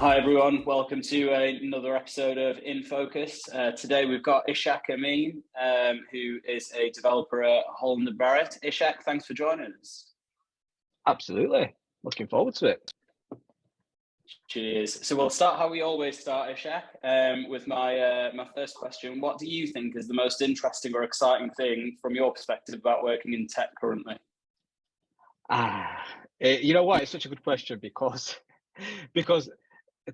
Hi everyone, welcome to another episode of In Focus. Today we've got Ishaq Amin, who is a developer at Holland & Barrett. Ishaq, thanks for joining us. Absolutely, looking forward to it. Cheers. So we'll start how we always start, Ishaq, with my first question. What do you think is the most interesting or exciting thing from your perspective about working in tech currently? You know what? It's such a good question because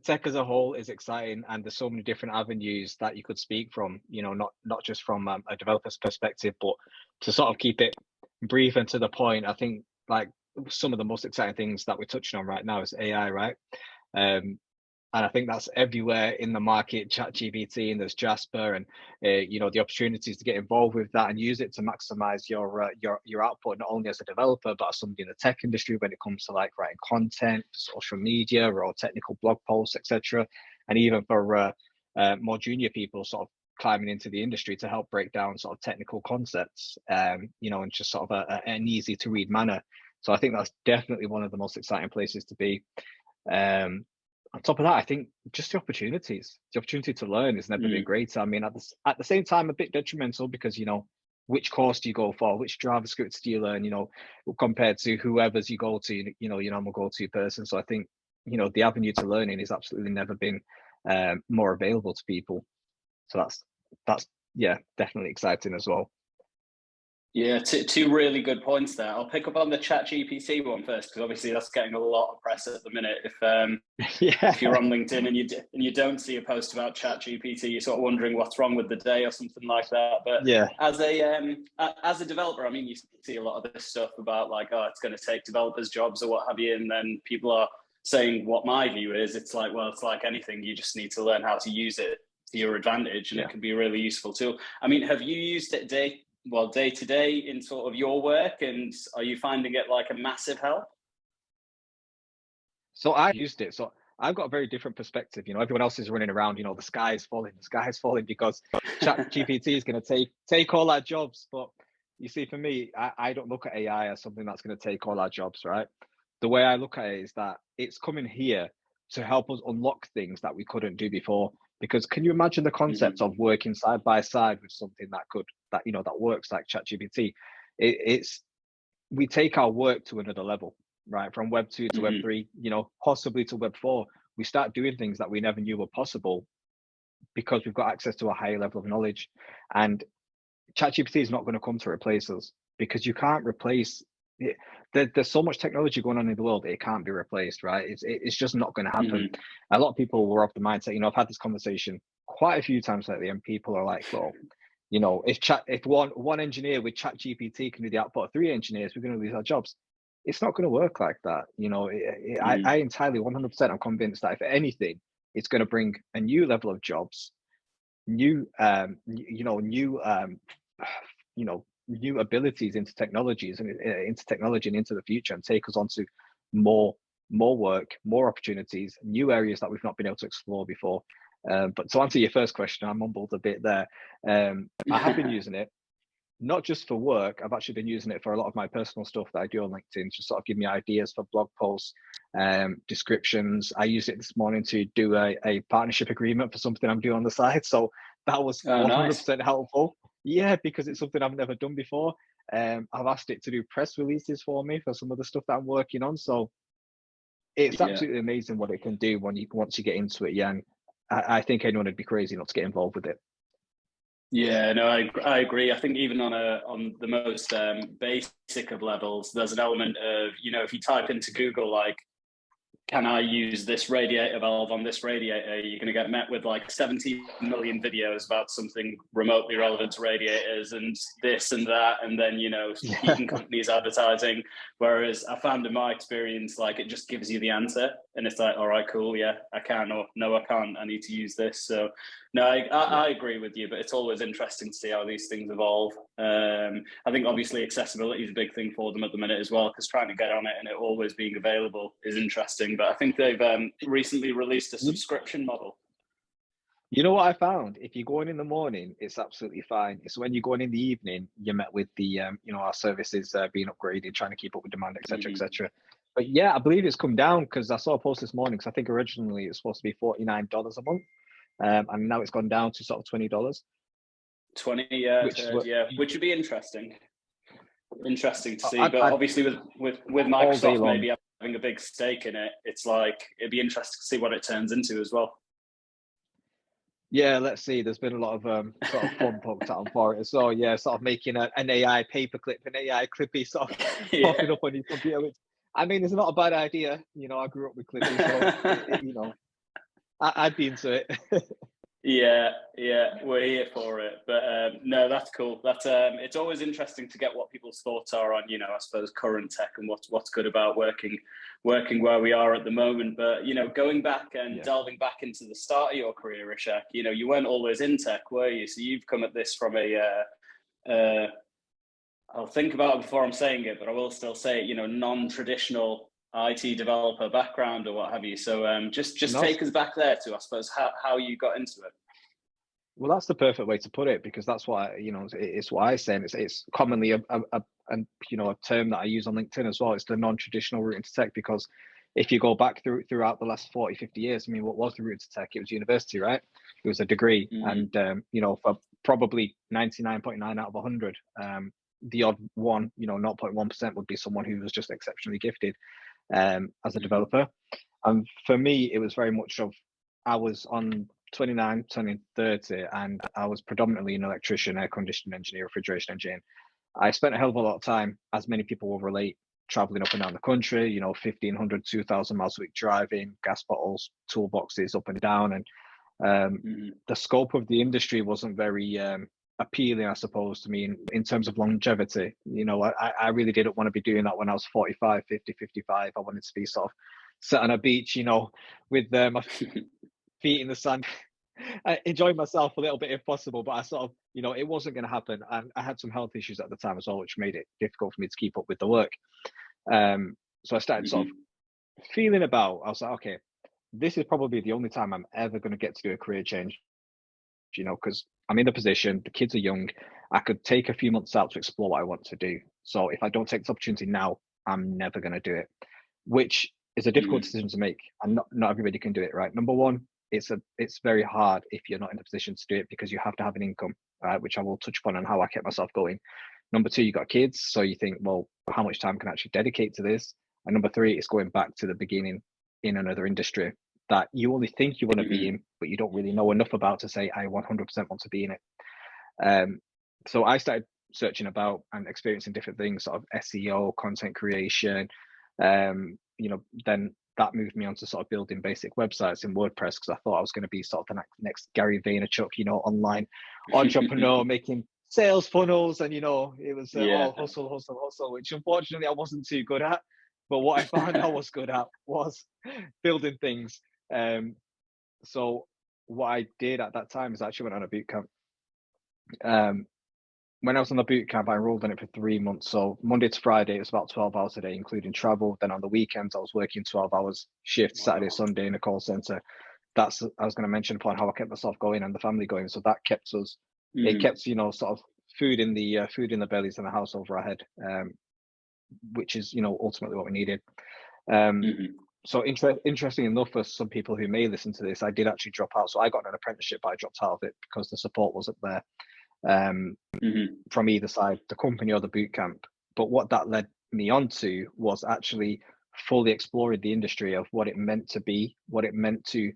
tech as a whole is exciting, and there's so many different avenues that you could speak from. You know, not just from a developer's perspective, but to sort of keep it brief and to the point. I think like some of the most exciting things that we're touching on right now is AI, right? And I think that's everywhere in the market, ChatGPT, and there's Jasper, and you know, the opportunities to get involved with that and use it to maximize your output, not only as a developer but as somebody in the tech industry when it comes to like writing content, social media, or technical blog posts, etc. And even for more junior people, sort of climbing into the industry to help break down sort of technical concepts, you know, in just sort of an easy to read manner. So I think that's definitely one of the most exciting places to be. On top of that, I think just the opportunity to learn has never been greater. I mean, at the same time, a bit detrimental because, you know, which course do you go for? Which JavaScript do you learn? You know, compared to whoever's you go to, you know, your normal go-to person. So I think, you know, the avenue to learning has absolutely never been more available to people. So that's yeah, definitely exciting as well. Yeah, two really good points there. I'll pick up on the ChatGPT one first because obviously that's getting a lot of press at the minute. If you're on LinkedIn and you don't see a post about ChatGPT, you're sort of wondering what's wrong with the day or something like that. But yeah, as a developer, I mean, you see a lot of this stuff about like, oh, it's going to take developers' jobs or what have you, and then people are saying what my view is. It's like, well, it's like anything. You just need to learn how to use it to your advantage, and it can be a really useful tool. I mean, have you used it day to day in sort of your work, and are you finding it like a massive help? So I used it. So I've got a very different perspective. You know, everyone else is running around, you know, the sky is falling because ChatGPT is going to take all our jobs. But you see, for me, I don't look at AI as something that's going to take all our jobs, right? The way I look at it is that it's coming here to help us unlock things that we couldn't do before. Because can you imagine the concept of working side by side with something that works like ChatGPT? We take our work to another level, right? From Web 2 to Web 3, you know, possibly to Web 4. We start doing things that we never knew were possible because we've got access to a higher level of knowledge. And ChatGPT is not going to come to replace us because you can't replace it. There's so much technology going on in the world, it can't be replaced, right? It's just not going to happen. A lot of people were of the mindset, you know, I've had this conversation quite a few times lately, and people are like, well, you know, if one engineer with ChatGPT can do the output of 3 engineers, we're going to lose our jobs. It's not going to work like that. You know, I entirely 100% am convinced that if anything, it's going to bring a new level of jobs, new abilities into technologies and into technology and into the future, and take us on to more work, more opportunities, new areas that we've not been able to explore before. But to answer your first question, I mumbled a bit there. I have been using it not just for work. I've actually been using it for a lot of my personal stuff that I do on LinkedIn to sort of give me ideas for blog posts, descriptions. I used it this morning to do a partnership agreement for something I'm doing on the side. So that was 100% helpful. Yeah, because it's something I've never done before. I've asked it to do press releases for me for some of the stuff that I'm working on. So it's absolutely amazing what it can do once you get into it. Yeah, and I think anyone would be crazy not to get involved with it. Yeah, no, I agree. I think even on the most basic of levels, there's an element of, you know, if you type into Google, like, can I use this radiator valve on this radiator? You're going to get met with like 70 million videos about something remotely relevant to radiators and this and that. And then, you know, heating companies advertising. Whereas I found in my experience, like, it just gives you the answer and it's like, all right, cool. Yeah, I can, or no, I can't. I need to use this. So no, I agree with you, but it's always interesting to see how these things evolve. I think obviously accessibility is a big thing for them at the minute as well, because trying to get on it and it always being available is interesting. But I think they've recently released a subscription model. You know what I found? If you're going in the morning, it's absolutely fine. It's when you're going in the evening, you're met with the, you know, our services being upgraded, trying to keep up with demand, etc., etc. But yeah, I believe it's come down because I saw a post this morning. Because I think originally it's supposed to be $49 a month, and now it's gone down to sort of $20. 20, yeah, Which is yeah, which would be interesting to see. But I'd obviously, with all day Microsoft long. maybe having a big stake in it, it's like it'd be interesting to see what it turns into as well. Yeah, let's see. There's been a lot of sort of fun poked out for it. So yeah, sort of making an AI paperclip, an AI clippy sort of Yeah. popping up on your computer. Which, I mean, it's not a bad idea. You know, I grew up with Clippy, so you know, I'd be into it. Yeah, we're here for it. But no, that's cool. That's it's always interesting to get what people's thoughts are on, I suppose current tech and what's good about working where we are at the moment. But going back and delving back into the start of your career, Ishaq, you weren't always in tech, were you? So you've come at this from I'll think about it before I'm saying it, but I will still say it, non-traditional IT developer background or what have you. So just take us back there to, I suppose, how you got into it. Well, that's the perfect way to put it, because that's what it's what I say, and it's commonly a term that I use on LinkedIn as well. It's the non-traditional route into tech, because if you go back throughout the last 40, 50 years, I mean, what was the route to tech? It was university, right? It was a degree. And for probably 99.9 out of 100, the odd one, 0.1% would be someone who was just exceptionally gifted as a developer. And for me, it was very much of, I was on 29, turning 30, and I was predominantly an electrician, air conditioning engineer, refrigeration engineer. I spent a hell of a lot of time, as many people will relate, traveling up and down the country, 1,500, 2,000 miles a week driving, gas bottles, toolboxes up and down. And the scope of the industry wasn't very appealing, I suppose, to me in terms of longevity. I really didn't want to be doing that when I was 45, 50, 55. I wanted to be sort of sat on a beach, with my feet in the sand, enjoying myself a little bit if possible. But I sort of, it wasn't going to happen. And I had some health issues at the time as well, which made it difficult for me to keep up with the work. So I started sort of feeling about, I was like, okay, this is probably the only time I'm ever going to get to do a career change, because I'm in a position, the kids are young, I could take a few months out to explore what I want to do. So if I don't take this opportunity now, I'm never going to do it, which is a difficult decision to make. And not everybody can do it, right? Number one, it's very hard if you're not in a position to do it, because you have to have an income, right? Which I will touch upon and how I kept myself going. Number two, you got kids. So you think, well, how much time can I actually dedicate to this? And number three, it's going back to the beginning in another industry that you only think you want to be in, but you don't really know enough about to say, I 100% want to be in it. So I started searching about and experiencing different things, sort of SEO, content creation. Then that moved me on to sort of building basic websites in WordPress, because I thought I was going to be sort of the next Gary Vaynerchuk, online entrepreneur, making sales funnels. And, it was all hustle, which unfortunately I wasn't too good at. But what I found I was good at was building things. So what I did at that time is I actually went on a boot camp. When I was on the boot camp, I enrolled in it for 3 months. So Monday to Friday, it was about 12 hours a day, including travel. Then on the weekends, I was working 12 hours shifts, Saturday, Sunday in a call center. I was going to mention upon how I kept myself going and the family going. So that kept us, it kept, sort of food in the bellies and the house over our head, which is, ultimately what we needed. So interesting enough, for some people who may listen to this, I did actually drop out. So I got an apprenticeship, but I dropped out of it because the support wasn't there from either side, the company or the boot camp. But what that led me on to was actually fully exploring the industry of what it meant to be, what it meant to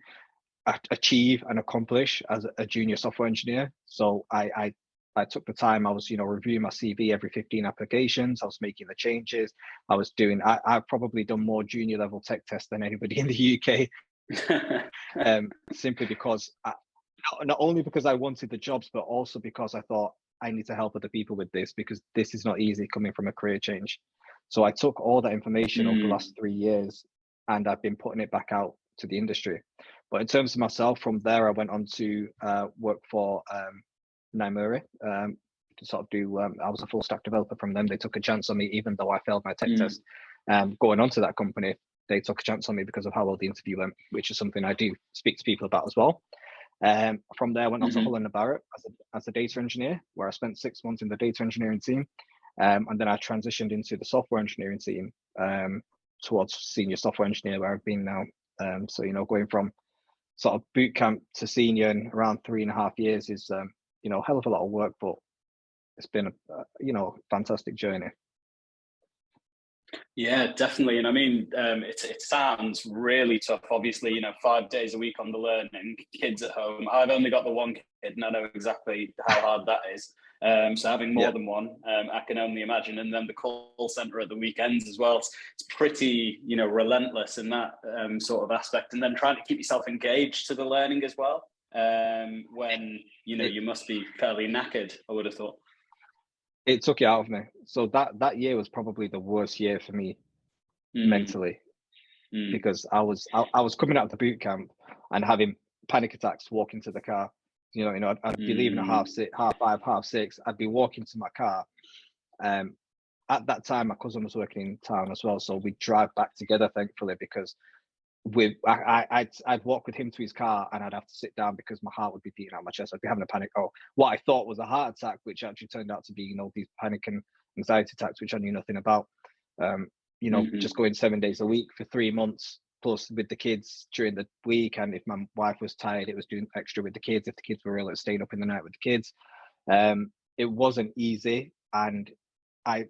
achieve and accomplish as a junior software engineer. So I took the time. I was, reviewing my CV every 15 applications. I was making the changes. I was doing, I've probably done more junior level tech tests than anybody in the UK, simply because not only because I wanted the jobs, but also because I thought I need to help other people with this, because this is not easy coming from a career change. So I took all that information over the last 3 years, and I've been putting it back out to the industry. But in terms of myself, from there, I went on to work for Naimura, to sort of do, I was a full stack developer from them. They took a chance on me, even though I failed my tech test. Going on to that company, they took a chance on me because of how well the interview went, which is something I do speak to people about as well. From there, I went on to Hull and Barrett as a data engineer, where I spent 6 months in the data engineering team. And then I transitioned into the software engineering team. towards senior software engineer where I've been now. So, you know, going from sort of boot camp to senior in around 3.5 years is, you know, a hell of a lot of work, but it's been a you know, fantastic journey. Yeah, definitely. And I mean, it sounds really tough. Obviously, you know, 5 days a week on the learning, kids at home. I've only got the one kid, and I know exactly how hard that is. So having more than one, I can only imagine. And then the call center at the weekends as well. It's pretty, you know, relentless in that sort of aspect. And then trying to keep yourself engaged to the learning as well. When, you know, you must be fairly knackered, I would have thought. It took it out of me. So that year was probably the worst year for me mentally, because I was coming out of the boot camp and having panic attacks walking to the car. You know, I'd be leaving at 5:30, 5:30. I'd be walking to my car. At that time, my cousin was working in town as well, so we'd drive back together, thankfully, because I'd walk with him to his car and I'd have to sit down because my heart would be beating out of my chest. I'd be having a panic, or what I thought was a heart attack, which actually turned out to be, you know, these panic and anxiety attacks, which I knew nothing about. You know, just going 7 days a week for 3 months, plus with the kids during the week. And if my wife was tired, it was doing extra with the kids. If the kids were ill, it's staying up in the night with the kids. It wasn't easy. And I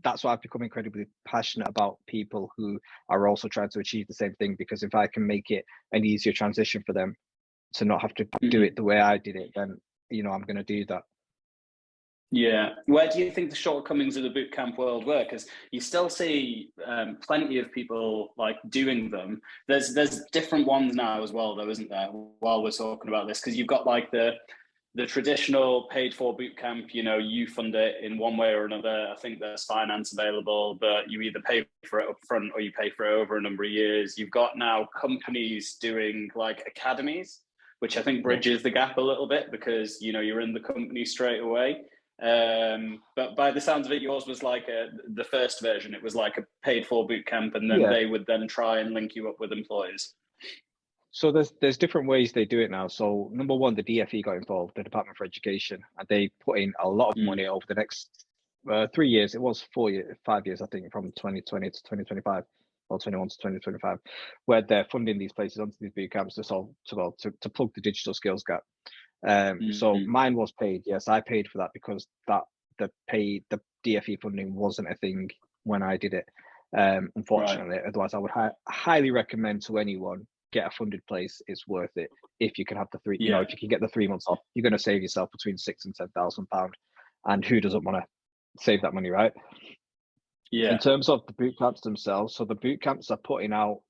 that's why I've become incredibly passionate about people who are also trying to achieve the same thing, because if I can make it an easier transition for them to not have to do it the way I did it, then, you know, I'm going to do that. Yeah. Where do you think the shortcomings of the bootcamp world were? Because you still see plenty of people like doing them. There's different ones now as well, though, isn't there? While we're talking about this, because you've got like the traditional paid for bootcamp. You know, you fund it in one way or another. I think there's finance available, but you either pay for it up front or you pay for it over a number of years. You've got now companies doing like academies, which I think bridges the gap a little bit, because, you know, you're in the company straight away. But by the sounds of it, yours was like the first version. It was like a paid for boot camp, and then they would then try and link you up with employers. So there's different ways they do it now. So number one, the DFE got involved, the Department for Education, and they put in a lot of money over the next 3 years. It was 5 years, I think, from 2020 to 2025, or 21 to 2025, where they're funding these places onto these boot camps to plug the digital skills gap. So mine was paid. Yes, I paid for that because the DFE funding wasn't a thing when I did it. Unfortunately, otherwise I would highly recommend to anyone, get a funded place. It's worth it if you can have the three. You know, if you can get the 3 months off, you're going to save yourself between £6,000 and £10,000, and who doesn't want to save that money, right? Yeah. In terms of the boot camps themselves, so the boot camps are putting out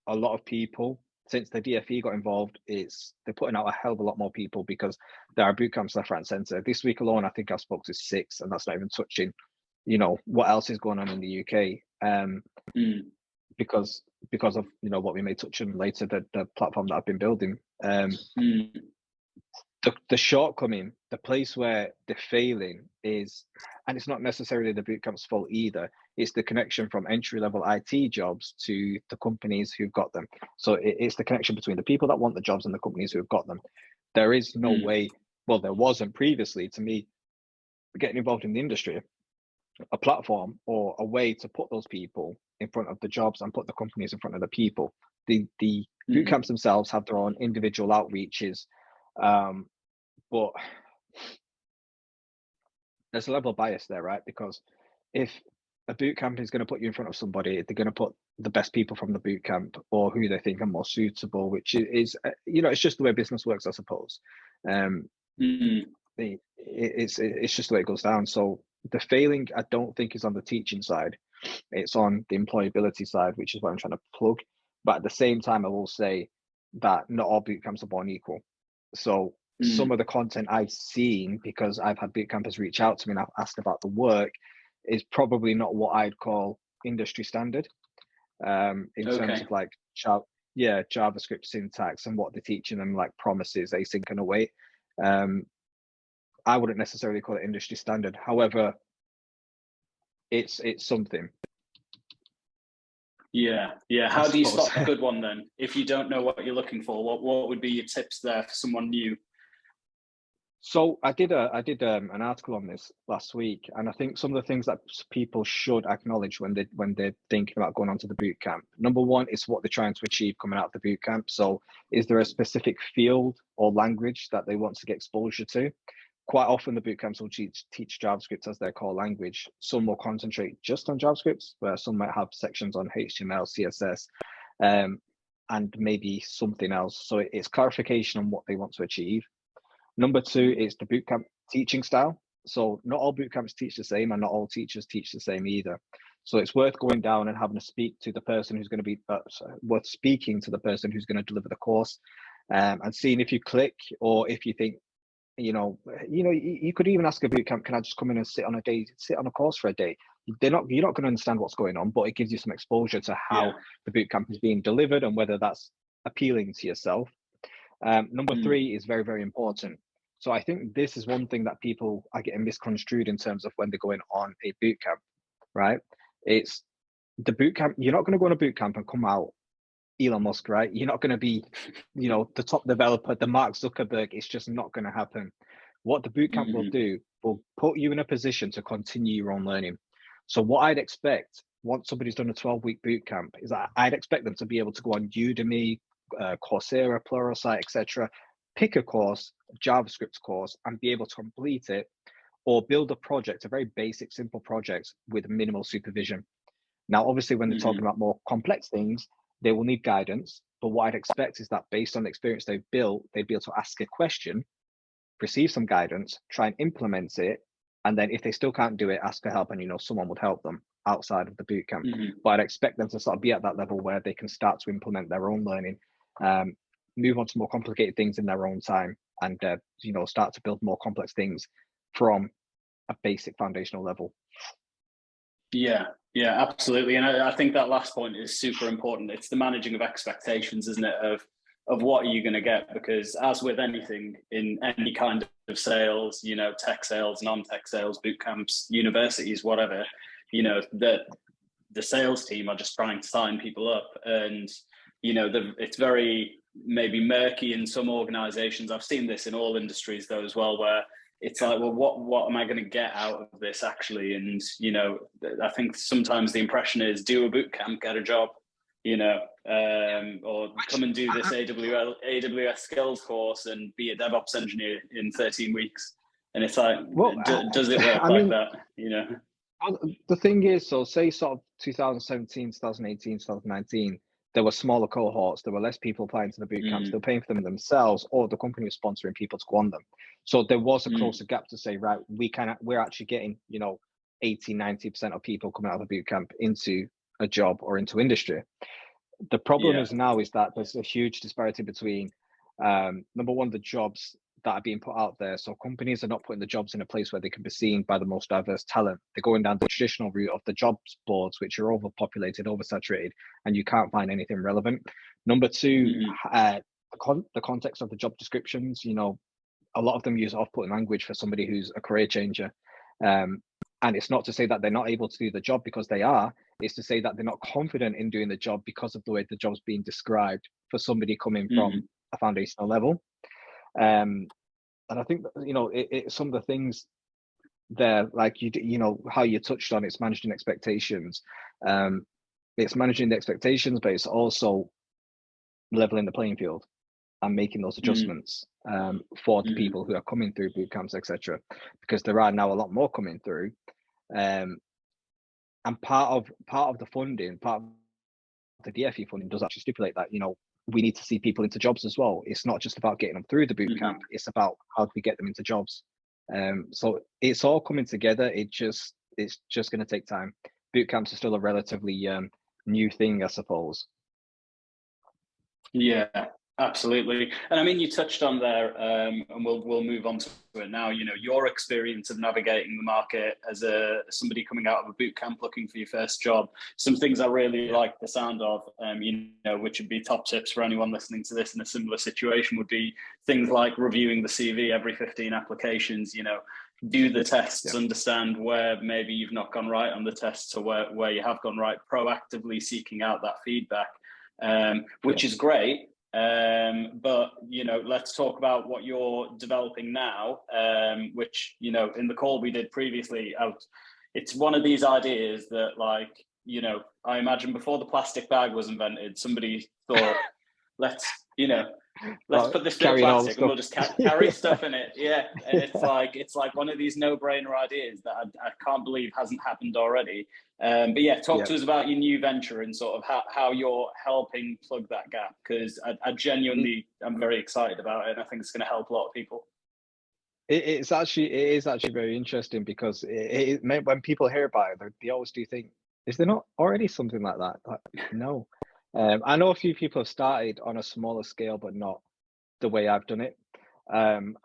a lot of people. Since the DFE got involved, they're putting out a hell of a lot more people, because there are boot camps left, right, and centre. This week alone, I think I spoke to 6, and that's not even touching, you know, what else is going on in the UK. Because of, you know, what we may touch on later, the platform that I've been building. The shortcoming, the place where they're failing is, and it's not necessarily the bootcamp's fault either, it's the connection from entry-level IT jobs to the companies who've got them. So it's the connection between the people that want the jobs and the companies who've got them. There is no way, well, there wasn't previously, to me, getting involved in the industry, a platform or a way to put those people in front of the jobs and put the companies in front of the people. The boot camps themselves have their own individual outreaches, but there's a level of bias there, right? Because if a boot camp is going to put you in front of somebody, they're going to put the best people from the boot camp or who they think are more suitable, which is, you know, it's just the way business works, I suppose. It's just the way it goes down. So the failing, I don't think, is on the teaching side. It's on the employability side, which is what I'm trying to plug. But at the same time, I will say that not all boot camps are born equal. So some of the content I've seen, because I've had boot campers reach out to me and I've asked about the work, is probably not what I'd call industry standard, in terms of like JavaScript syntax and what they're teaching them, like promises, async and await. I wouldn't necessarily call it industry standard. However, it's something. Yeah. How do you spot a good one then? If you don't know what you're looking for, what would be your tips there for someone new? So I did an article on this last week, and I think some of the things that people should acknowledge when they're thinking about going on to the boot camp. Number one is what they're trying to achieve coming out of the boot camp. So is there a specific field or language that they want to get exposure to? Quite often the boot camps will teach JavaScript as their core language. Some will concentrate just on JavaScript, where some might have sections on HTML, CSS, and maybe something else. So it's clarification on what they want to achieve. Number two is the bootcamp teaching style. So not all bootcamps teach the same, and not all teachers teach the same either. So it's worth going down and having to speak to the person who's going to be worth speaking to the person who's going to deliver the course, and seeing if you click, or if you think, you could even ask a bootcamp, can I just come in and sit on a course for a day? You're not going to understand what's going on, but it gives you some exposure to how the bootcamp is being delivered and whether that's appealing to yourself. Number three is very, very important. So I think this is one thing that people are getting misconstrued in terms of when they're going on a boot camp, right? It's the boot camp. You're not going to go on a boot camp and come out Elon Musk, right? You're not going to be, the top developer, the Mark Zuckerberg. It's just not going to happen. What the boot camp will do will put you in a position to continue your own learning. So what I'd expect once somebody's done a 12-week boot camp is that I'd expect them to be able to go on Udemy, Coursera, Pluralsight, etc., pick a course, a JavaScript course, and be able to complete it, or build a project, a very basic, simple project with minimal supervision. Now, obviously, when they're talking about more complex things, they will need guidance. But what I'd expect is that based on the experience they've built, they'd be able to ask a question, receive some guidance, try and implement it, and then if they still can't do it, ask for help, and someone would help them outside of the boot camp. But I'd expect them to sort of be at that level where they can start to implement their own learning, move on to more complicated things in their own time, and start to build more complex things from a basic foundational level. Yeah, absolutely. And I think that last point is super important. It's the managing of expectations, isn't it? Of what are you going to get? Because as with anything in any kind of sales, tech sales, non-tech sales, boot camps, universities, whatever, the sales team are just trying to sign people up, and it's very maybe murky in some organizations. I've seen this in all industries though as well, where it's like, well, what am I going to get out of this actually? And I think sometimes the impression is do a boot camp, get a job, or come and do this AWS skills course and be a DevOps engineer in 13 weeks. And it's like, does it work like that? The thing is, so say sort of 2017, 2018, 2019, there were smaller cohorts. There were less people applying to the boot camps. They were paying for them themselves, or the company was sponsoring people to go on them. So there was a closer gap to say, right, we're actually getting, 80, 90% of people coming out of the boot camp into a job or into industry. The problem is now is that there's a huge disparity between, number one, the jobs that are being put out there. So companies are not putting the jobs in a place where they can be seen by the most diverse talent. They're going down the traditional route of the jobs boards, which are overpopulated, oversaturated, and you can't find anything relevant. Number two, the context of the job descriptions, a lot of them use off-putting language for somebody who's a career changer. And it's not to say that they're not able to do the job, because they are. It's to say that they're not confident in doing the job because of the way the job's being described for somebody coming from a foundational level. And I think that, some of the things there, like how you touched on, it's managing expectations. It's managing the expectations, but it's also leveling the playing field and making those adjustments for the people who are coming through boot camps, etc. Because there are now a lot more coming through, and part of the funding, part of the DFE funding does actually stipulate that we need to see people into jobs as well. It's not just about getting them through the boot camp. It's about how do we get them into jobs. So it's all coming together. It's just going to take time. Boot camps are still a relatively new thing, I suppose. Yeah, absolutely. And I mean, you touched on there, and we'll move on to it now. Your experience of navigating the market as somebody coming out of a boot camp looking for your first job. Some things I really like the sound of, which would be top tips for anyone listening to this in a similar situation, would be things like reviewing the CV every 15 applications. Do the tests, understand where maybe you've not gone right on the tests, or where you have gone right. Proactively seeking out that feedback. Which is great, But, you know, let's talk about what you're developing now, which, you know, in the call we did previously, it's one of these ideas that, like, you know, I imagine before the plastic bag was invented, somebody thought, let's, you know, let's put this bit of plastic and we'll just carry stuff in it. Yeah. And it's like one of these no-brainer ideas that I can't believe hasn't happened already. But yeah, talk to us about your new venture and sort of how you're helping plug that gap, because I genuinely am very excited about it, and I think it's going to help a lot of people. It is actually very interesting, because when people hear about it, they always do think, is there not already something like that? Like, no. I know a few people have started on a smaller scale, but not the way I've done it. And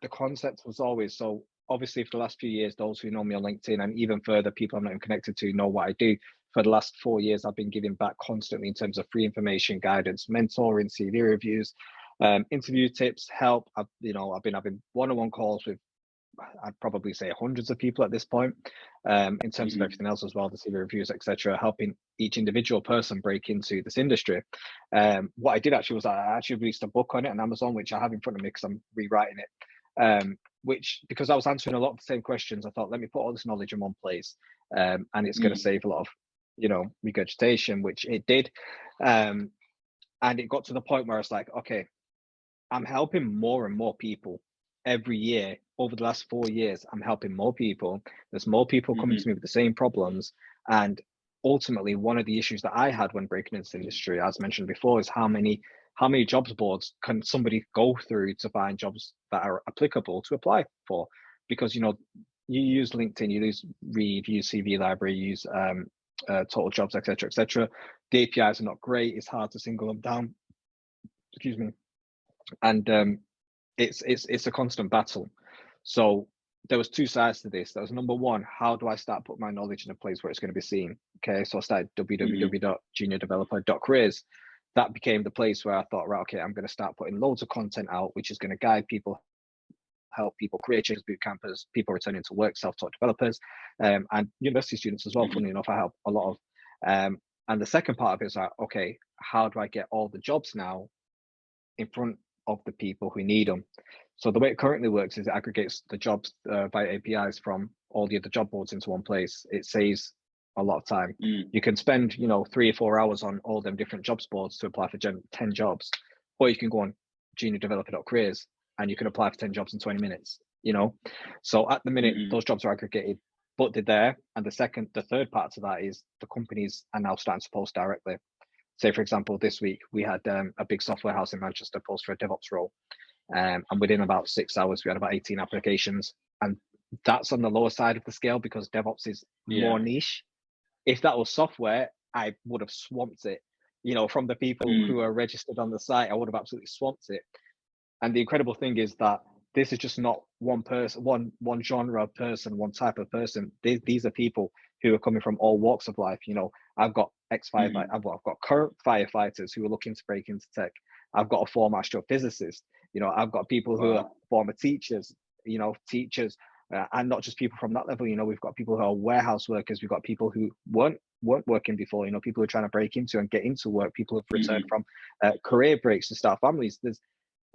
the concept was always, so obviously for the last few years, those who know me on LinkedIn and even further, people I'm not even connected to, know what I do. For the last 4 years, I've been giving back constantly in terms of free information, guidance, mentoring, CV reviews, interview tips, help. I've been having one-on-one calls with, I'd probably say, hundreds of people at this point, in terms of everything else as well, the CV reviews, etc., helping each individual person break into this industry. What I did actually was I actually released a book on it on Amazon, which I have in front of me because I'm rewriting it, which, because I was answering a lot of the same questions, I thought, let me put all this knowledge in one place, and it's going to save a lot of, you know, regurgitation, which it did. And it got to the point where it's like, okay, I'm helping more and more people every year. Over the last 4 years, I'm helping more people. There's more people coming to me with the same problems. And ultimately, one of the issues that I had when breaking into the industry, as mentioned before, is how many jobs boards can somebody go through to find jobs that are applicable to apply for? Because, you know, you use LinkedIn, you use Reed, you use CV Library, you use Total Jobs, etc., etc. The APIs are not great. It's hard to single them down. Excuse me. And it's a constant battle. So there was two sides to this. There was, number one, how do I start putting my knowledge in a place where it's going to be seen? Okay, so I started www.juniordeveloper.careers. That became the place where I thought, right, okay, I'm going to start putting loads of content out, which is going to guide people, help people, create change, boot campers, people returning to work, self-taught developers, and university students as well. Funnily enough, I help a lot of. And the second part of it is like, okay, how do I get all the jobs now in front of the people who need them? So the way it currently works is it aggregates the jobs via APIs from all the other job boards into one place. It saves a lot of time. You can spend, 3 or 4 hours on all them different jobs boards to apply for 10 jobs, or you can go on juniordeveloper.careers and you can apply for 10 jobs in 20 minutes, So at the minute, those jobs are aggregated, but they're there. And the third part to that is the companies are now starting to post directly. Say, for example, this week we had a big software house in Manchester post for a DevOps role. And within about 6 hours, we had about 18 applications. And that's on the lower side of the scale because DevOps is more niche. If that was software, I would have swamped it. From the people who are registered on the site, I would have absolutely swamped it. And the incredible thing is that this is just not one person, one genre of person, one type of person. These are people who are coming from all walks of life. I've got ex-firefighter, I've got current firefighters who are looking to break into tech. I've got a former astrophysicist. I've got people who are former teachers. And not just people from that level. We've got people who are warehouse workers. We've got people who weren't working before. People who are trying to break into and get into work. People who've returned from career breaks to start families.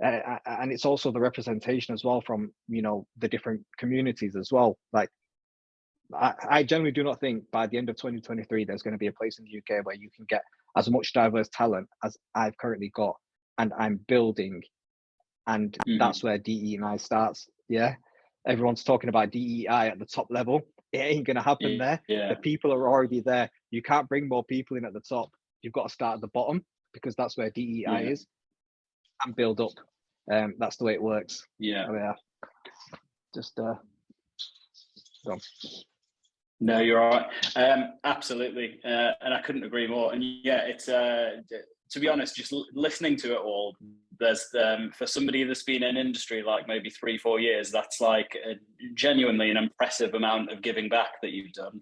And it's also the representation as well from the different communities as well. Like I generally do not think by the end of 2023 there's going to be a place in the UK where you can get as much diverse talent as I've currently got, and I'm building. And that's where DE&I starts. Yeah, everyone's talking about DEI at the top level. It ain't gonna happen there. The people are already there. You can't bring more people in at the top. You've got to start at the bottom because that's where DEI is, and build up. That's the way it works. Just go. No, you're all right. Absolutely, and I couldn't agree more. And it's to be honest, just listening to it all, there's for somebody that's been in industry like maybe 3-4 years, that's like genuinely an impressive amount of giving back that you've done.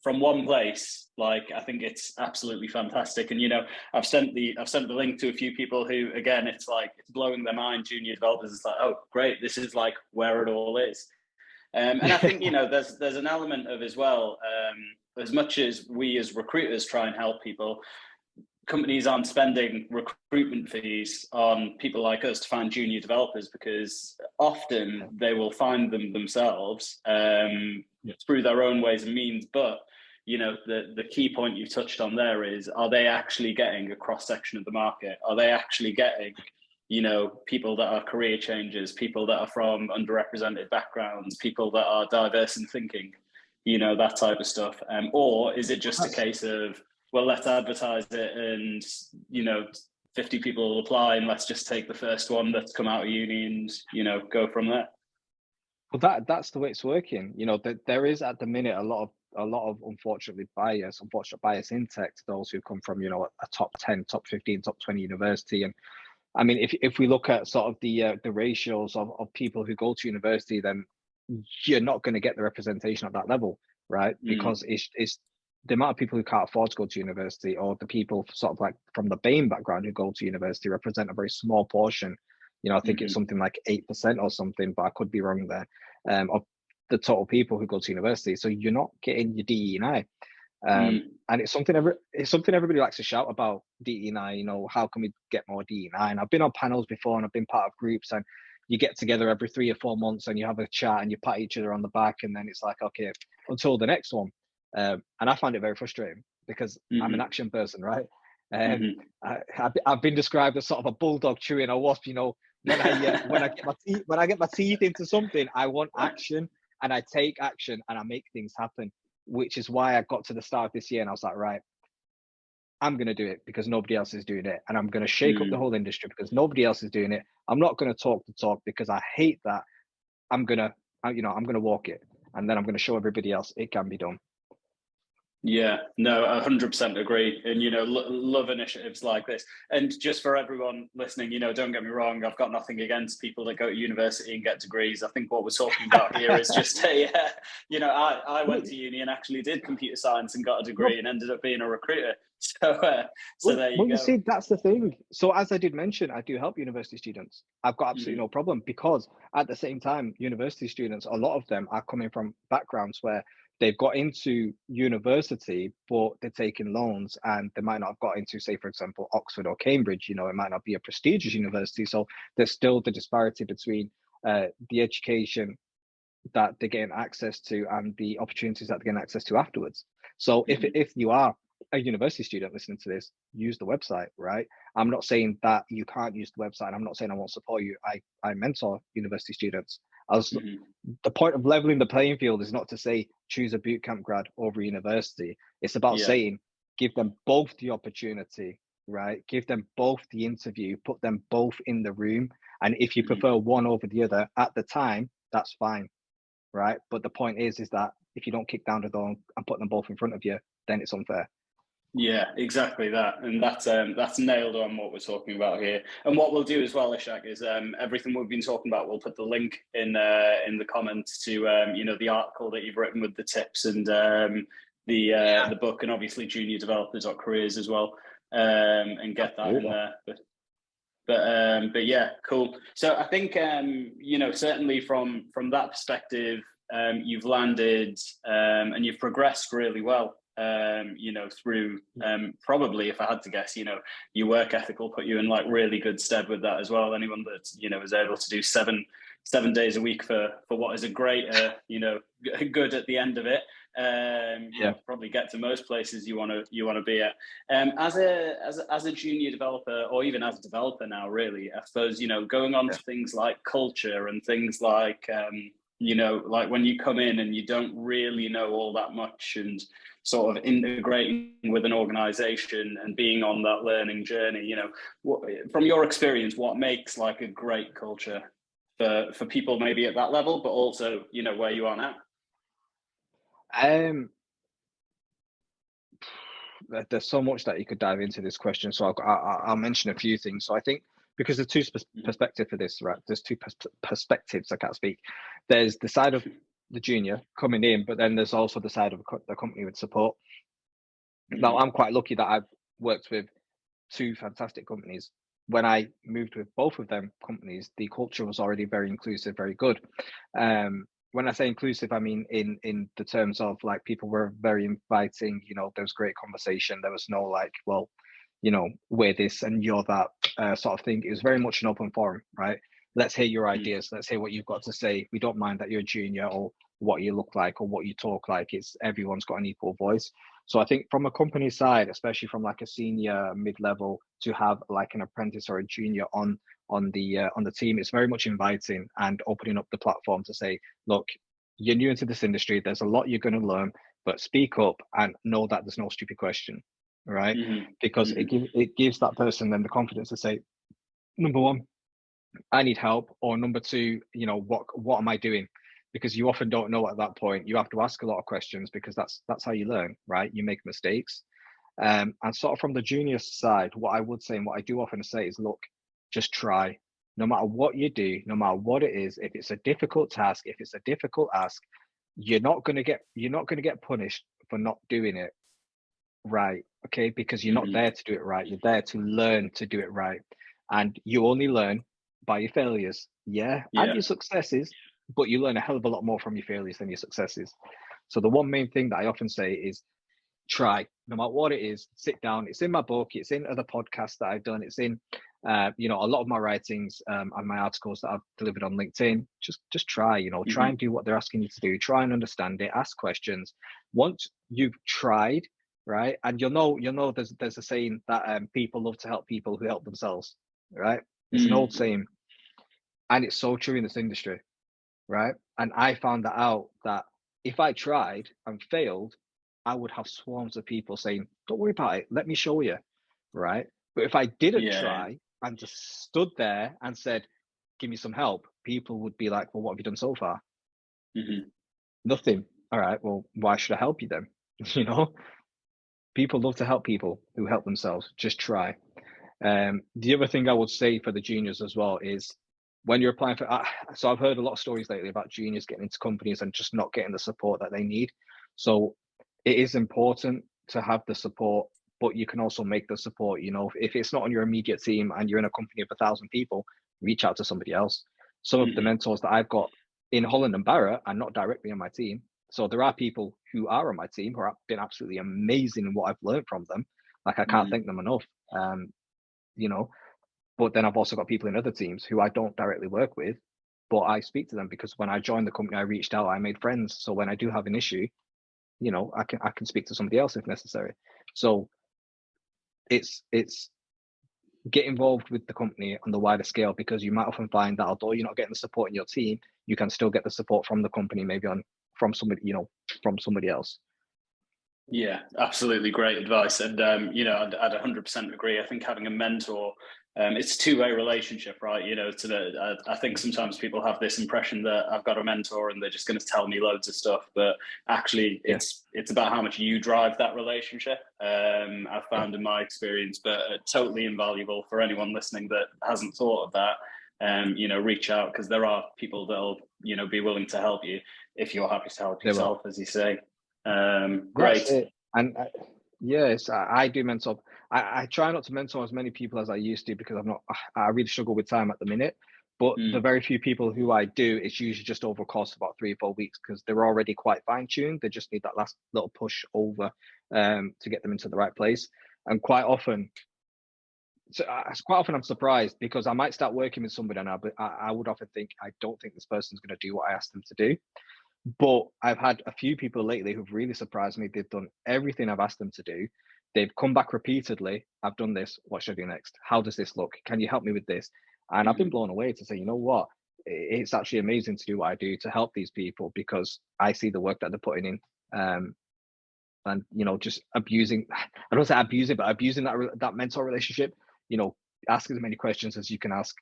From one place, like I think it's absolutely fantastic. And I've sent the link to a few people who, again, it's like it's blowing their mind. Junior developers, it's like, oh great, this is like where it all is. And I think there's an element of as well. As much as we as recruiters try and help people, companies aren't spending recruitment fees on people like us to find junior developers, because often they will find them themselves through their own ways and means. But the key point you touched on there is, are they actually getting a cross section of the market? Are they actually getting people that are career changers, people that are from underrepresented backgrounds, people that are diverse in thinking, that type of stuff? Or is it just a case of, well, let's advertise it and 50 people will apply, and let's just take the first one that's come out of uni and go from there? Well, that's the way it's working. There is at the minute a lot of unfortunate bias in tech to those who come from a top 10, top 15, top 20 university. And I mean, if we look at sort of the ratios of people who go to university, then you're not going to get the representation at that level, right? Because it's the amount of people who can't afford to go to university, or the people sort of like from the BAME background who go to university, represent a very small portion. I think it's something like 8% or something, but I could be wrong there, of the total people who go to university. So you're not getting your DE&I. And it's something everybody likes to shout about, DE&I. How can we get more DE&I? And I've been on panels before, and I've been part of groups, and you get together every 3 or 4 months and you have a chat and you pat each other on the back, and then it's like, okay, until the next one. And I find it very frustrating, because I'm an action person, right? I've been described as sort of a bulldog chewing a wasp. When I get my teeth into something, I want action, and I take action, and I make things happen. Which is why I got to the start of this year and I was like, right, I'm going to do it because nobody else is doing it. And I'm going to shake up the whole industry because nobody else is doing it. I'm not going to talk the talk because I hate that. I'm going to walk it, and then I'm going to show everybody else it can be done. Yeah, no, 100% agree. And, love initiatives like this. And just for everyone listening, don't get me wrong, I've got nothing against people that go to university and get degrees. I think what we're talking about here is just, I went to uni and actually did computer science and got a degree and ended up being a recruiter. So there you go. You see, that's the thing. So as I did mention, I do help university students. I've got absolutely no problem, because at the same time, university students, a lot of them are coming from backgrounds where they've got into university, but they're taking loans, and they might not have got into, say, for example, Oxford or Cambridge. It might not be a prestigious university. So there's still the disparity between the education that they're getting access to and the opportunities that they're getting access to afterwards. So if you are a university student listening to this, use the website, right? I'm not saying that you can't use the website. I'm not saying I won't support you. I mentor university students. The point of leveling the playing field is not to say choose a bootcamp grad over university. It's about saying give them both the opportunity, right? Give them both the interview, put them both in the room. And if you prefer one over the other at the time, that's fine, right? But the point is that if you don't kick down the door and put them both in front of you, then it's unfair. Yeah, exactly that. And that's nailed on what we're talking about here. And what we'll do as well, Ishaq, is everything we've been talking about, we'll put the link in the comments to the article that you've written with the tips, and the book, and obviously juniordevelopers.careers as well, and get that in there. But yeah, cool. So I think certainly from that perspective, you've landed and you've progressed really well. Through probably, if I had to guess, your work ethic will put you in like really good stead with that as well. Anyone that is able to do seven days a week for what is a great good at the end of it, probably get to most places you want to be at. As a junior developer, or even as a developer now, really, I suppose going on to things like culture and things like like when you come in and you don't really know all that much, and sort of integrating with an organization and being on that learning journey, from your experience, what makes like a great culture for people maybe at that level, but also, where you are now? There's so much that you could dive into this question. So I'll mention a few things. So I think, because there's two perspectives for this, right? There's two perspectives, I can't speak. There's the side of the junior coming in, but then there's also the side of the company with support. Now, I'm quite lucky that I've worked with two fantastic companies. When I moved with both of them companies, the culture was already very inclusive, very good. When I say inclusive, I mean in the terms of like people were very inviting. There was great conversation. There was no like, well, we're this and you're that sort of thing. It was very much an open forum, right? Let's hear your ideas. Let's hear what you've got to say. We don't mind that you're a junior or what you look like or what you talk like. It's everyone's got an equal voice. So I think from a company side, especially from like a senior mid-level, to have like an apprentice or a junior on the team, it's very much inviting and opening up the platform to say, look, you're new into this industry. There's a lot you're going to learn, but speak up and know that there's no stupid question, right? Because it gives that person then the confidence to say, number one, I need help, or number two, what am I doing? Because you often don't know at that point. You have to ask a lot of questions because that's how you learn, right? You make mistakes. And sort of from the junior side, what I would say and what I do often say is, look, just try. No matter what you do, no matter what it is, if it's a difficult task, if it's a difficult ask, you're not gonna get punished for not doing it right, okay? Because you're not there to do it right. You're there to learn to do it right, and you only learn by your failures, and your successes, but you learn a hell of a lot more from your failures than your successes. So the one main thing that I often say is try, no matter what it is. Sit down. It's in my book, it's in other podcasts that I've done, it's in a lot of my writings and my articles that I've delivered on LinkedIn. Just try, try and do what they're asking you to do. Try and understand it, ask questions. Once you've tried, right, and you'll know there's a saying that people love to help people who help themselves, right? It's an old saying, and it's so true in this industry, right? And I found that out, that if I tried and failed, I would have swarms of people saying, don't worry about it, let me show you, right? But if I didn't try and just stood there and said, give me some help, people would be like, well, what have you done so far? Nothing. All right, well, why should I help you then? People love to help people who help themselves. Just try. The other thing I would say for the juniors as well is, when you're applying for, so I've heard a lot of stories lately about juniors getting into companies and just not getting the support that they need. So it is important to have the support, but you can also make the support. If it's not on your immediate team and you're in a company of 1,000 people, reach out to somebody else. Some of the mentors that I've got in Holland and Barrett are not directly on my team. So there are people who are on my team who have been absolutely amazing in what I've learned from them. Like, I can't thank them enough. But then I've also got people in other teams who I don't directly work with, but I speak to them because when I joined the company, I reached out, I made friends. So when I do have an issue, I can speak to somebody else if necessary. So it's get involved with the company on the wider scale, because you might often find that although you're not getting the support in your team, you can still get the support from the company, maybe from somebody else. Yeah, absolutely great advice. And, I'd 100% agree. I think having a mentor, it's a two-way relationship, right? I think sometimes people have this impression that I've got a mentor and they're just going to tell me loads of stuff, but actually it's about how much you drive that relationship. I've found in my experience, but totally invaluable for anyone listening that hasn't thought of that. Reach out, because there are people that'll, be willing to help you if you're happy to help yourself, as you say. Great. And I do mentor. I try not to mentor as many people as I used to, because I really struggle with time at the minute. But the very few people who I do, it's usually just over a course of about 3 or 4 weeks, because they're already quite fine-tuned. They just need that last little push over to get them into the right place. And quite often I'm surprised, because I might start working with somebody now, but I would often think, I don't think this person's going to do what I asked them to do. But I've had a few people lately who've really surprised me. They've done everything I've asked them to do. They've come back repeatedly. I've done this. What should I do next? How does this look? Can you help me with this? And I've been blown away to say, you know what? It's actually amazing to do what I do to help these people, because I see the work that they're putting in. And, just abusing, I don't say abusing, but abusing that mentor relationship, ask as many questions as you can ask,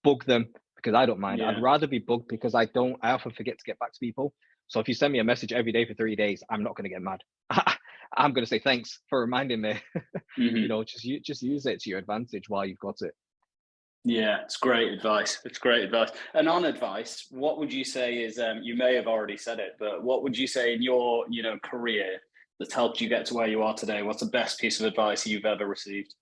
bug them, because I don't mind. I'd rather be bugged, because I often forget to get back to people. So if you send me a message every day for 3 days, I'm not going to get mad. I'm going to say, thanks for reminding me. Just use it to your advantage while you've got it. Yeah, it's great advice. And on advice, what would you say is, you may have already said it, but what would you say in your, career that's helped you get to where you are today? What's the best piece of advice you've ever received?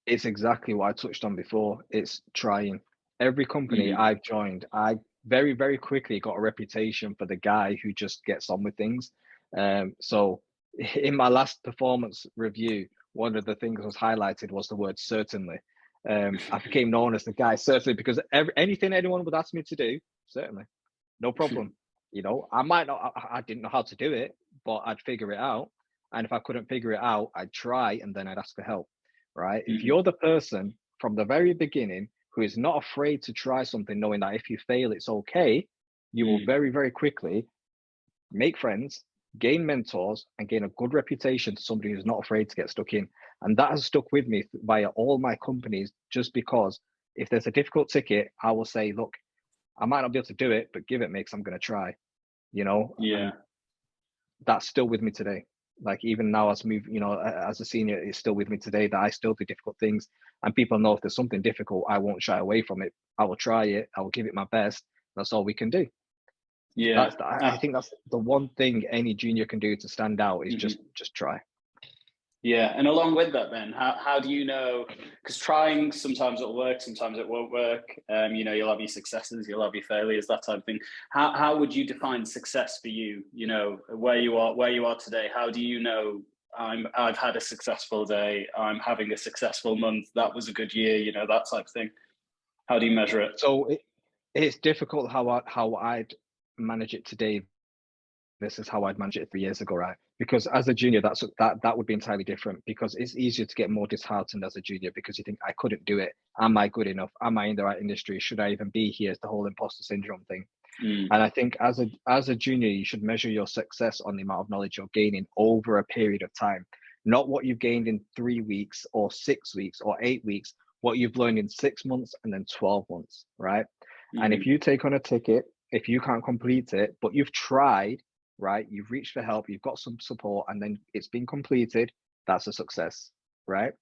It's exactly what I touched on before. It's trying. Every company I've joined, I very, very quickly got a reputation for the guy who just gets on with things. So in my last performance review, one of the things that was highlighted was the word certainly. I became known as the guy certainly because anything anyone would ask me to do, certainly, no problem. I might not, I didn't know how to do it, but I'd figure it out. And if I couldn't figure it out, I'd try and then I'd ask for help, right? If you're the person from the very beginning who is not afraid to try something, knowing that if you fail, it's okay, you will very, very quickly make friends, gain mentors, and gain a good reputation to somebody who's not afraid to get stuck in. And that has stuck with me via all my companies, just because if there's a difficult ticket, I will say, look, I might not be able to do it, but give it me because I'm going to try, Yeah. And that's still with me today. Like even now as as a senior, it's still with me today that I still do difficult things. And people know if there's something difficult, I won't shy away from it. I will try it. I will give it my best. That's all we can do. Yeah. I think that's the one thing any junior can do to stand out is just try. Yeah, and along with that, then, how do you know? Because trying, sometimes it'll work, sometimes it won't work. You'll have your successes, you'll have your failures, that type of thing. How would you define success for you? Where you are today. How do you know I've had a successful day? I'm having a successful month. That was a good year. That type of thing. How do you measure it? So it's difficult how I'd manage it today. This is how I'd manage it 3 years ago, right? Because as a junior, that would be entirely different, because it's easier to get more disheartened as a junior because you think, I couldn't do it. Am I good enough? Am I in the right industry? Should I even be here? It's the whole imposter syndrome thing. And I think as a junior, you should measure your success on the amount of knowledge you're gaining over a period of time, not what you've gained in 3 weeks or 6 weeks or 8 weeks, what you've learned in 6 months and then 12 months, right? And if you take on a ticket, if you can't complete it, but you've tried, right? You've reached for help, you've got some support, and then it's been completed, that's a success, right?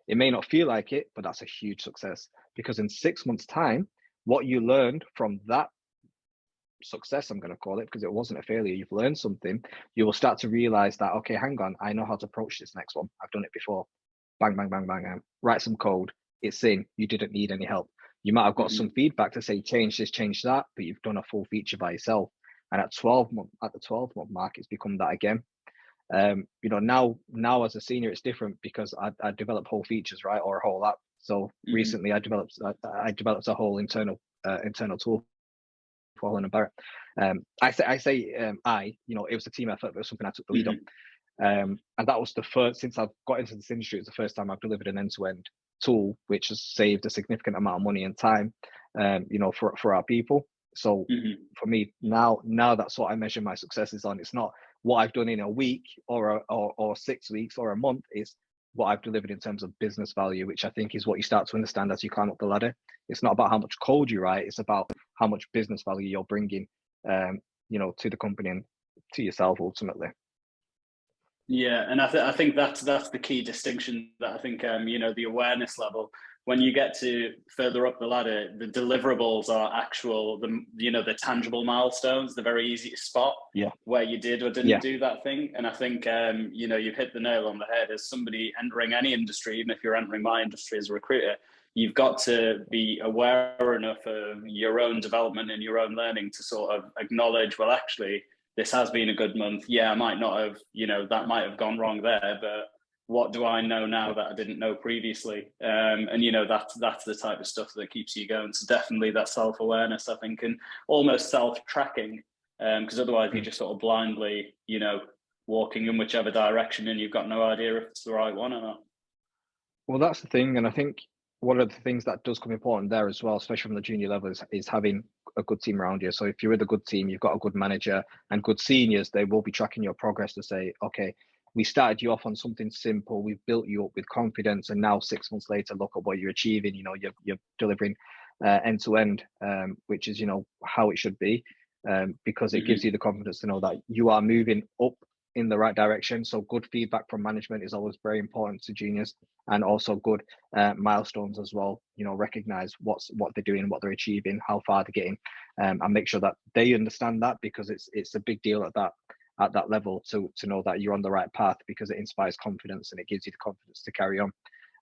It may not feel like it, but that's a huge success, because in 6 months' time, what you learned from that success, I'm going to call it, because it wasn't a failure, you've learned something, you will start to realize that, okay, hang on, I know how to approach this next one. I've done it before. Bang, bang, bang, bang, write some code. It's in. You didn't need any help. You might have got some feedback to say, change this, change that, but you've done a full feature by yourself. And at the 12-month mark, it's become that again. Now as a senior, it's different because I develop whole features, right, or a whole app. So recently, I developed a whole internal tool for Holland and Barrett. It was a team effort, but it was something I took the lead on. And that was the first, since I've got into this industry, it's the first time I've delivered an end-to-end tool, which has saved a significant amount of money and time, for our people. So for me now that's what I measure my successes on. It's not what I've done in a week or 6 weeks or a month. It's what I've delivered in terms of business value, which I think is what you start to understand as you climb up the ladder. It's not about how much code you write. It's about how much business value you're bringing, to the company and to yourself ultimately. Yeah, and I think that's the key distinction, that I think the awareness level, when you get to further up the ladder, the deliverables are actual, the tangible milestones, the very easy to spot where you did or didn't do that thing. And I think you've hit the nail on the head. As somebody entering any industry, even if you're entering my industry as a recruiter, you've got to be aware enough of your own development and your own learning to sort of acknowledge, well, actually, this has been a good month. Yeah, I might not have, that might have gone wrong there, but what do I know now that I didn't know previously? And that's the type of stuff that keeps you going. So definitely that self-awareness, I think, and almost self-tracking, because otherwise you're just sort of blindly, walking in whichever direction, and you've got no idea if it's the right one or not. Well, that's the thing, and I think one of the things that does come important there as well, especially from the junior level, is having a good team around you. So if you're with a good team, you've got a good manager and good seniors, they will be tracking your progress to say, okay, we started you off on something simple, we've built you up with confidence, and now 6 months later, look at what you're achieving. You're delivering end to end, which is how it should be, because it gives you the confidence to know that you are moving up in the right direction. So good feedback from management is always very important to juniors, and also good milestones as well. Recognize what they're doing, what they're achieving, how far they're getting, and make sure that they understand that, because it's a big deal at that level to know that you're on the right path, because it inspires confidence and it gives you the confidence to carry on.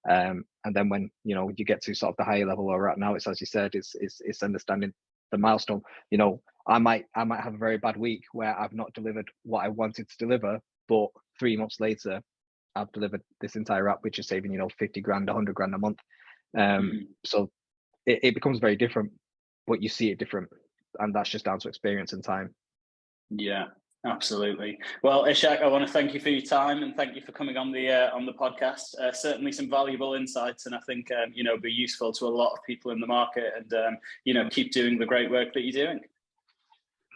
And then when you get to sort of the higher level where we're at now, it's, as you said, it's understanding the milestone. I might have a very bad week where I've not delivered what I wanted to deliver, but 3 months later, I've delivered this entire app, which is saving, 50 grand, 100 grand a month. So it becomes very different, but you see it different, and that's just down to experience and time. Yeah, absolutely. Well, Ishaq, I want to thank you for your time and thank you for coming on the podcast. Certainly some valuable insights, and I think be useful to a lot of people in the market, and keep doing the great work that you're doing.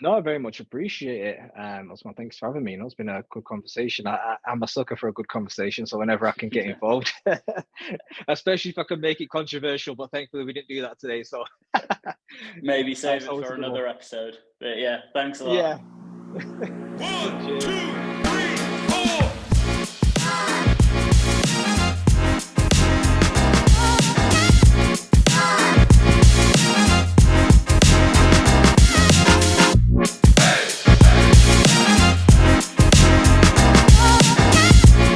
No, I very much appreciate it. Osman, thanks for having me. It's been a good conversation. I'm a sucker for a good conversation, so whenever I can get involved, especially if I can make it controversial, but thankfully we didn't do that today. So maybe save it for another episode. But yeah, thanks a lot. Yeah. 1, 2.